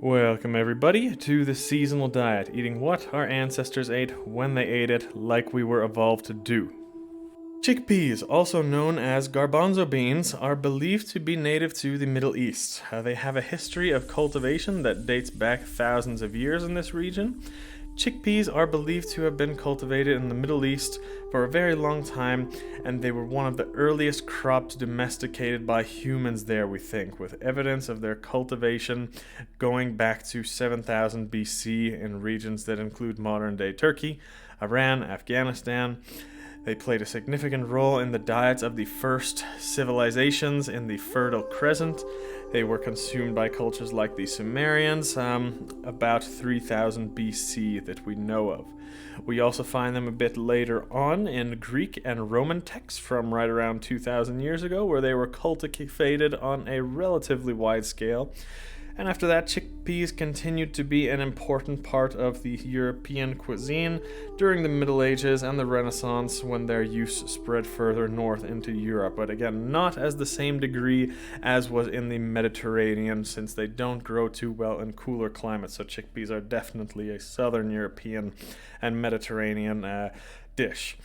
Welcome everybody to the seasonal diet, eating what our ancestors ate when they ate it, like we were evolved to do. Chickpeas, also known as garbanzo beans, are believed to be native to the Middle East. They have a history of cultivation that dates back thousands of years in this region. Chickpeas are believed to have been cultivated in the Middle East for a very long time, and they were one of the earliest crops domesticated by humans there, we think, with evidence of their cultivation going back to 7000 BC in regions that include modern-day Turkey, Iran, Afghanistan. They played a significant role in the diets of the first civilizations in the Fertile Crescent. They were consumed by cultures like the Sumerians about 3000 BC that we know of. We also find them a bit later on in Greek and Roman texts from right around 2000 years ago, where they were cultivated on a relatively wide scale. And after that, chickpeas continued to be an important part of the European cuisine during the Middle Ages and the Renaissance, when their use spread further north into Europe. But again, not as the same degree as was in the Mediterranean, since they don't grow too well in cooler climates. So chickpeas are definitely a Southern European and Mediterranean dish.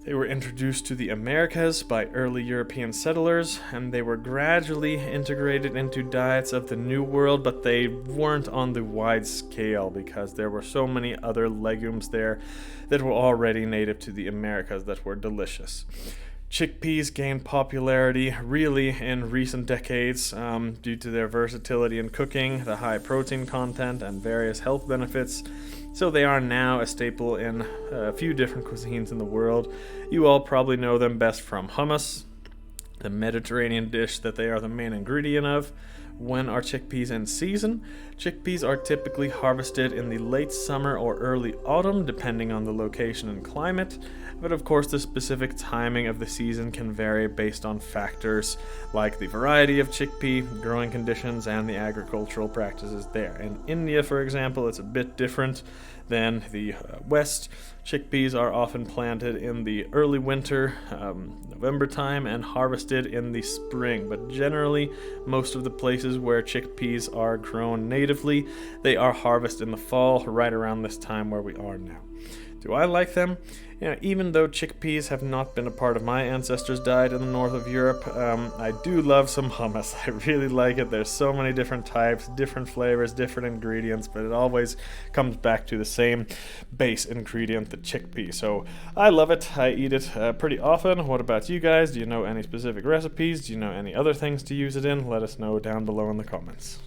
They were introduced to the Americas by early European settlers, and they were gradually integrated into diets of the New World, but they weren't on the wide scale because there were so many other legumes there that were already native to the Americas that were delicious. Chickpeas gained popularity really in recent decades due to their versatility in cooking, the high protein content, and various health benefits. So they are now a staple in a few different cuisines in the world. You all probably know them best from hummus, the Mediterranean dish that they are the main ingredient of. When are chickpeas in season? Chickpeas are typically harvested in the late summer or early autumn, depending on the location and climate. But of course, the specific timing of the season can vary based on factors like the variety of chickpea, growing conditions, and the agricultural practices there. In India, for example, it's a bit different than the West. Chickpeas are often planted in the early winter, November time, and harvested in the spring. But generally, most of the places where chickpeas are grown natively, they are harvested in the fall, right around this time where we are now. Do I like them? Even though chickpeas have not been a part of my ancestors' diet in the north of Europe, I do love some hummus. I really like it. There's so many different types, different flavors, different ingredients, but it always comes back to the same base ingredient, the chickpea. So I love it. I eat it pretty often. What about you guys? Do you know any specific recipes? Do you know any other things to use it in? Let us know down below in the comments.